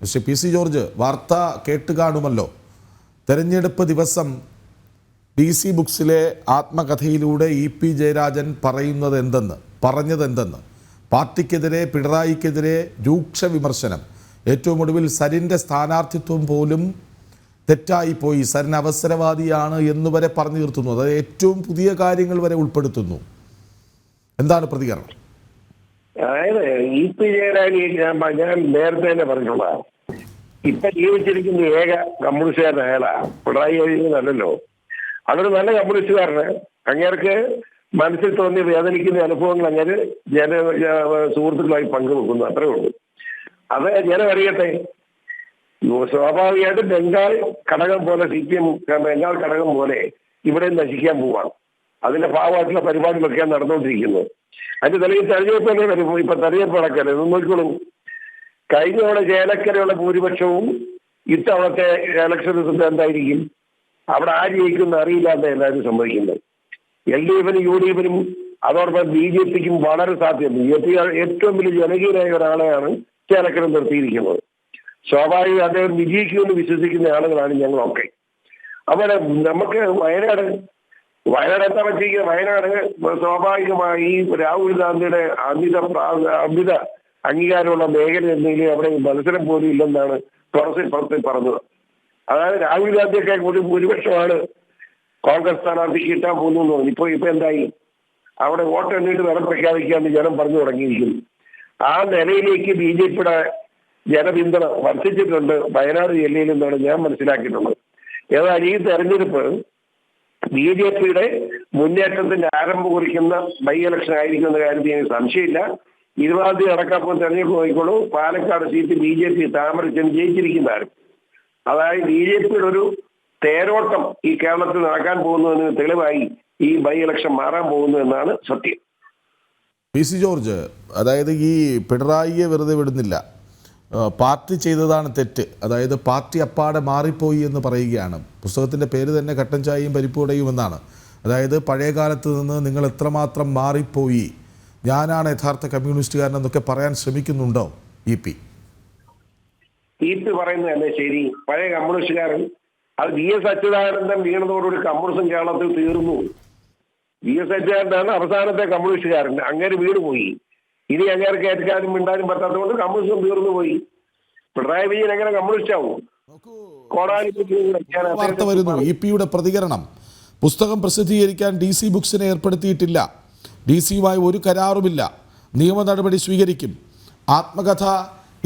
Shri P C George, വാർത്ത കേട്ട് കാണുമല്ലോ. തെരഞ്ഞെടുപ്പ് ദിവസം DC ബുക്സിലെ ആത്മകഥയിലൂടെ EP ജയരാജൻ പറഞ്ഞതെന്തെന്ന് പാർട്ടിക്കെതിരെ, പിണറായിക്കെതിരെ രൂക്ഷ വിമർശനം. ഏറ്റവും ഒടുവിൽ സരിൻ്റെ സ്ഥാനാർത്ഥിത്വം പോലും തെറ്റായിപ്പോയി, സരിൻ അവസരവാദിയാണ് എന്നുവരെ പറഞ്ഞു തീർത്തുന്നു. അത് ഏറ്റവും പുതിയ കാര്യങ്ങൾ വരെ ഉൾപ്പെടുത്തുന്നു. എന്താണ് പ്രതികരണം? അതായത് EP ജയരാജൻ ഞാൻ നേരത്തെ തന്നെ പറഞ്ഞോളാം, ഇപ്പൊ ജീവിച്ചിരിക്കുന്ന ഏക കമ്മ്യൂണിസ്റ്റുകാരൻ അയാളാ. പിണറായി നല്ലല്ലോ, അതൊരു നല്ല കമ്മ്യൂണിസ്റ്റുകാരന്. അങ്ങേർക്ക് മനസ്സിൽ തോന്നി വേദനിക്കുന്ന അനുഭവങ്ങൾ അങ്ങനെ സുഹൃത്തുക്കളായി പങ്കുവെക്കുന്നു, അത്രേ ഉള്ളൂ. അത് ജനം അറിയട്ടെ. സ്വാഭാവികമായിട്ട് ബംഗാൾ ഘടകം പോലെ CPM ബംഗാൾ ഘടകം പോലെ ഇവിടെ നശിക്കാൻ പോവാണ്. അതിന്റെ ഭാഗമായിട്ടുള്ള പരിപാടികളൊക്കെയാണ് നടന്നുകൊണ്ടിരിക്കുന്നത്. അതിന്റെ തെളിവ് തെരഞ്ഞെടുപ്പ് തന്നെ വരും. ഇപ്പൊ തെരഞ്ഞെടുപ്പ് നടക്കല്ലേ, നോക്കിക്കോളും. കഴിഞ്ഞ തവണ ചേലക്കരയുള്ള ഭൂരിപക്ഷവും ഇത്തവണത്തെ ഇലക്ഷൻ റിസൾട്ട് എന്തായിരിക്കും? അവിടെ ആര് ജയിക്കുമെന്ന് അറിയില്ല എന്ന് എല്ലാവരും സമ്മതിക്കുന്നത്. LDFനും UDFനും അതോടൊപ്പം BJPക്കും വളരെ സാധ്യത. BJP ഏറ്റവും വലിയ ജനകീയനായ ഒരാളെയാണ് ചേലക്കര നിർത്തിയിരിക്കുന്നത്. സ്വാഭാവികം അദ്ദേഹം വിജയിക്കുമെന്ന് വിശ്വസിക്കുന്ന ആളുകളാണ് ഞങ്ങളൊക്കെ. അതുപോലെ നമുക്ക് വയനാട് എന്താ പറ്റിയിരിക്കുക? വയനാട് സ്വാഭാവികമായി രാഹുൽ ഗാന്ധിയുടെ അമിത അംഗീകാരമുള്ള മേഖല എന്തെങ്കിലും അവിടെ മത്സരം പോലും ഇല്ലെന്നാണ് പുറത്ത് പറഞ്ഞത്. അതായത് രാഹുൽ ഗാന്ധിയൊക്കെ ഭൂരിപക്ഷമാണ് കോൺഗ്രസ് സ്ഥാനാർത്ഥിക്ക് കിട്ടാൻ പോകുന്നു. ഇപ്പൊ എന്തായി? അവിടെ വോട്ട് എണ്ണിട്ട് വില പ്രഖ്യാപിക്കാമെന്ന് ജനം പറഞ്ഞു തുടങ്ങിയിരിക്കുന്നു. ആ നിലയിലേക്ക് BJPയുടെ ജനപിന്തുണ വർദ്ധിച്ചിട്ടുണ്ട് വയനാട് ജില്ലയിൽ എന്നാണ് ഞാൻ മനസ്സിലാക്കിയിട്ടുള്ളത്. ഏതായാലും ഈ തെരഞ്ഞെടുപ്പ് BJPയുടെ മുന്നേറ്റത്തിന്റെ ആരംഭം കുറിക്കുന്ന ബൈ ഇലക്ഷൻ ആയിരിക്കുന്ന കാര്യത്തിൽ എനിക്ക് സംശയമില്ല. 20-ാം തീയതി നടക്കാൻ പോകുന്ന തെരഞ്ഞെടുപ്പ് നോക്കിക്കോളൂ. Palakkad seat BJP താമരച്ചെന്ന് ജയിച്ചിരിക്കുന്നതാണ്. അതായത് BJPയുടെ ഒരു തേരോട്ടം ഈ കേരളത്തിൽ നടക്കാൻ പോകുന്നതിന് തെളിവായി ഈ ബൈ ഇലക്ഷൻ മാറാൻ പോകുന്നു എന്നാണ് സത്യം. പി സി ജോർജ്, അതായത് ഈ പിണറായിയെ വെറുതെ വിടുന്നില്ല, പാർട്ടി ചെയ്തതാണ് തെറ്റ്, അതായത് പാർട്ടി അപ്പാടെ മാറിപ്പോയി എന്ന് പറയുകയാണ്. പുസ്തകത്തിൻ്റെ പേര് തന്നെ കട്ടൻ ചായയും പരിപ്പുവടയും എന്നാണ്. അതായത് പഴയ കാലത്ത് നിന്ന് നിങ്ങൾ എത്രമാത്രം മാറിപ്പോയി, ഞാനാണ് യഥാർത്ഥ കമ്മ്യൂണിസ്റ്റുകാരനെന്നൊക്കെ പറയാൻ ശ്രമിക്കുന്നുണ്ടോ EP പറയുന്നതല്ലേ ശരി? പഴയ കമ്മ്യൂണിസ്റ്റുകാരൻ അത് VS അച്യുതാനന്ദൻ വീണതോടുകൂടി കമ്മ്യൂണിസം കേരളത്തിൽ തീർന്നു. VS അച്യുതാനന്ദനാണ് അവസാനത്തെ കമ്മ്യൂണിസ്റ്റുകാരൻ. അങ്ങനെ വീണുപോയി. ഇനി അങ്ങനെ കേൾക്കാനും മിണ്ടാനും പറ്റാത്തതുകൊണ്ട് കമ്മ്യൂണിസം തീർന്നു പോയി. പിണറായി വിജയൻ എങ്ങനെ കമ്മ്യൂണിസ്റ്റ് ആവും? വാർത്ത വരുന്നു. EP പ്രതികരണം: പുസ്തകം പ്രസിദ്ധീകരിക്കാൻ DC ബുക്സിനെ ഏർപ്പെടുത്തിയിട്ടില്ല, DC-യുമായി ഒരു കരാറുമില്ല, നിയമ നടപടി സ്വീകരിക്കും, ആത്മകഥ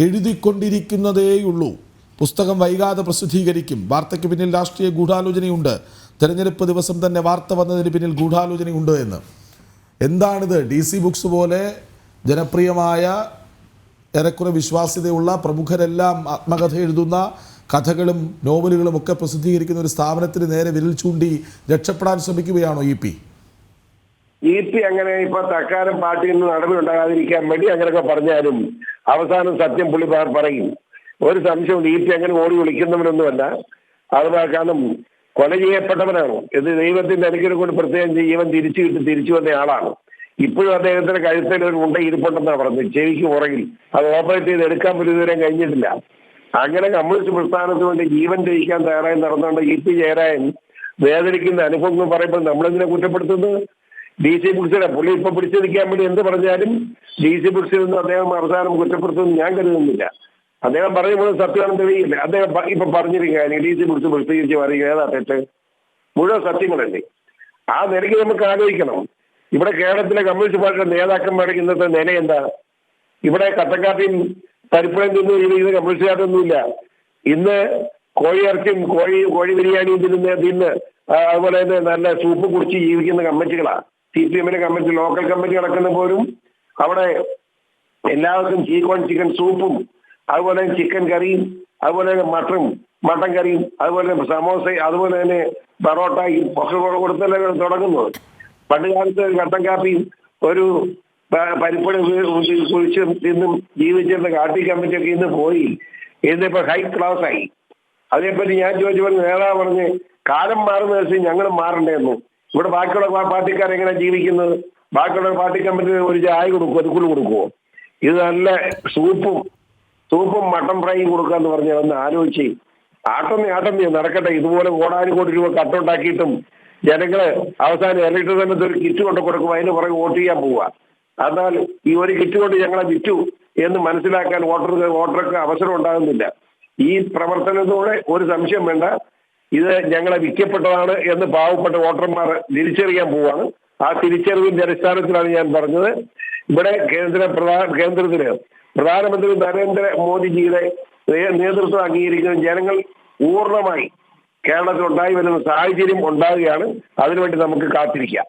എഴുതിക്കൊണ്ടിരിക്കുന്നതേയുള്ളൂ, പുസ്തകം വൈകാതെ പ്രസിദ്ധീകരിക്കും. വാർത്തയ്ക്ക് പിന്നിൽ രാഷ്ട്രീയ ഗൂഢാലോചനയുണ്ട്, തെരഞ്ഞെടുപ്പ് ദിവസം തന്നെ വാർത്ത വന്നതിന് പിന്നിൽ ഗൂഢാലോചനയുണ്ട് എന്ന്. എന്താണിത്? DC ബുക്സ് പോലെ ജനപ്രിയമായ, ഏറെക്കുറെ വിശ്വാസ്യതയുള്ള, പ്രമുഖരെല്ലാം ആത്മകഥ എഴുതുന്ന കഥകളും നോവലുകളും ഒക്കെ പ്രസിദ്ധീകരിക്കുന്ന ഒരു സ്ഥാപനത്തിന് നേരെ വിരൽ ചൂണ്ടി രക്ഷപ്പെടാൻ ശ്രമിക്കുകയാണോ EP? അങ്ങനെ ഇപ്പൊ തൽക്കാലം പാർട്ടിയിൽ നിന്ന് നടപടി ഉണ്ടാകാതിരിക്കാൻ വേണ്ടി അങ്ങനെയൊക്കെ പറഞ്ഞാലും അവസാനം സത്യം പുള്ളി പറയും. ഒരു സംശയമുണ്ട്, EP അങ്ങനെ ഓടി വിളിക്കുന്നവനൊന്നുമല്ല. അത് കാരണം കൊല ചെയ്യപ്പെട്ടവനാണ്. ഇത് ദൈവത്തിന്റെ അനുഗ്രഹം കൊണ്ട് പ്രത്യേകം ജീവൻ തിരിച്ചു വന്ന ആളാണ്. ഇപ്പോഴും അദ്ദേഹത്തിന്റെ കഴുത്തിൽ ഒരു മുണ്ട ഇരിപ്പുണ്ടെന്നാണ് പറഞ്ഞത്, ചെവിക്ക് പുറകിൽ. അത് ഓപ്പറേറ്റ് ചെയ്ത് എടുക്കാൻ പോലും ഇതുവരെ കഴിഞ്ഞിട്ടില്ല. അങ്ങനെ കമ്മ്യൂണിസ്റ്റ് പ്രസ്ഥാനത്തിന് വേണ്ടി ജീവൻ ത്യജിക്കാൻ തയ്യാറായി നടന്നുകൊണ്ട് EP ജയരാജൻ വേദനിക്കുന്ന അനുഭവങ്ങൾ പറയുമ്പോൾ നമ്മളെന്തിനെ കുറ്റപ്പെടുത്തുന്നത്? DC ബുക്സിനെ പുള്ളി ഇപ്പൊ പിടിച്ചു നിൽക്കാൻ വേണ്ടി എന്ത് പറഞ്ഞാലും DC ബുക്സിൽ നിന്ന് അദ്ദേഹം അവസാനം കുറ്റപ്പെടുത്തുമെന്ന് ഞാൻ കരുതുന്നില്ല. അദ്ദേഹം പറയുമ്പോൾ സത്യമാണെന്ന് തെളിയില്ല. അദ്ദേഹം ഇപ്പൊ പറഞ്ഞിരിക്കുകയാണ് DC ബുക്സ് പ്രസിദ്ധീകരിച്ച് പറയുക ഏതാ തെറ്റ്? മുഴുവൻ സത്യങ്ങളല്ലേ. ആ നിലയ്ക്ക് നമുക്ക് ആലോചിക്കണം. ഇവിടെ കേരളത്തിലെ കമ്മ്യൂണിസ്റ്റ് പാർട്ടിയുടെ നേതാക്കന്മാരുടെ ഇന്നത്തെ നില എന്താ? ഇവിടെ കട്ടക്കാപ്പിയും പരിപ്പുഴയും തിന്ന് കമ്മ്യൂണിസ്റ്റുകാരൊന്നുമില്ല. ഇന്ന് കോഴിയിറച്ചിയും കോഴി ബിരിയാണിയും തിന്ന് അതുപോലെ തന്നെ നല്ല സൂപ്പ് കുടിച്ച് ജീവിക്കുന്ന കമ്മിറ്റികളാണ്. CPM-ന്റെ കമ്മിറ്റി, ലോക്കൽ കമ്മിറ്റി നടക്കുന്ന പോലും അവിടെ എല്ലാവർക്കും ചിക്കൻ സൂപ്പും അതുപോലെ ചിക്കൻ കറിയും അതുപോലെ തന്നെ മട്ടൻ കറിയും അതുപോലെ സമോസ അതുപോലെ തന്നെ പൊറോട്ടയും ഒക്കെ കൊടുത്തല്ലേ തുടങ്ങുന്നത്. പണ്ട് കാലത്ത് കട്ടൻ കാപ്പിയും ഒരു പരിപ്പടി കുഴിച്ച് നിന്നും ജീവിച്ചിരുന്ന കാട്ടി കമ്മിറ്റിയൊക്കെ ഇന്ന് പോയി. ഇന്നിപ്പോ ഹൈ ക്ലാസ് ആയി. അതേപ്പറ്റി ഞാൻ ചോദിച്ചപ്പോൾ നേതാവ് പറഞ്ഞ് കാലം മാറുന്ന ദിവസം ഞങ്ങൾ മാറണ്ടേന്നു. ഇവിടെ ബാക്കിയുള്ള പാർട്ടിക്കാർ എങ്ങനെ ജീവിക്കുന്നത്? ബാക്കിയുള്ള പാർട്ടി കമ്മിറ്റി ഒരു ചായ കൊടുക്കുമോ, ഒരു കുളി കൊടുക്കുമോ? ഇത് നല്ല സൂപ്പും സൂപ്പും മട്ടൻ ഫ്രൈയും കൊടുക്കാന്ന് പറഞ്ഞാൽ ഒന്ന് ആലോചിച്ച് ആട്ടം നടക്കട്ടെ. ഇതുപോലെ കോടാനുകോടി രൂപ കട്ടുണ്ടാക്കിയിട്ടും ജനങ്ങള് അവസാനം ഇലക്ട്രിക് സമയത്ത് ഒരു കിറ്റ് കൊണ്ട് കൊടുക്കും, അതിന് പുറകെ വോട്ട് ചെയ്യാൻ പോവുക. എന്നാൽ ഈ ഒരു കിറ്റ് കൊണ്ട് ഞങ്ങളെ വിറ്റു എന്ന് മനസ്സിലാക്കാൻ വോട്ടർക്ക് അവസരം ഉണ്ടാകുന്നില്ല. ഈ പ്രവർത്തനത്തോടെ ഒരു സംശയം വേണ്ട, ഇത് ഞങ്ങളെ വിൽക്കപ്പെട്ടതാണ് എന്ന് പാവപ്പെട്ട വോട്ടർമാർ തിരിച്ചറിയാൻ പോവാണ്. ആ തിരിച്ചറിവിന്റെ അടിസ്ഥാനത്തിലാണ് ഞാൻ പറഞ്ഞത്, ഇവിടെ കേന്ദ്രത്തില് പ്രധാനമന്ത്രി നരേന്ദ്ര മോദിജിയുടെ നേതൃത്വം അംഗീകരിക്കുന്ന ജനങ്ങൾ പൂർണ്ണമായി കേരളത്തിൽ ഉണ്ടായി വരുന്ന സാഹചര്യം ഉണ്ടാകുകയാണ്. അതിനുവേണ്ടി നമുക്ക് കാത്തിരിക്കാം.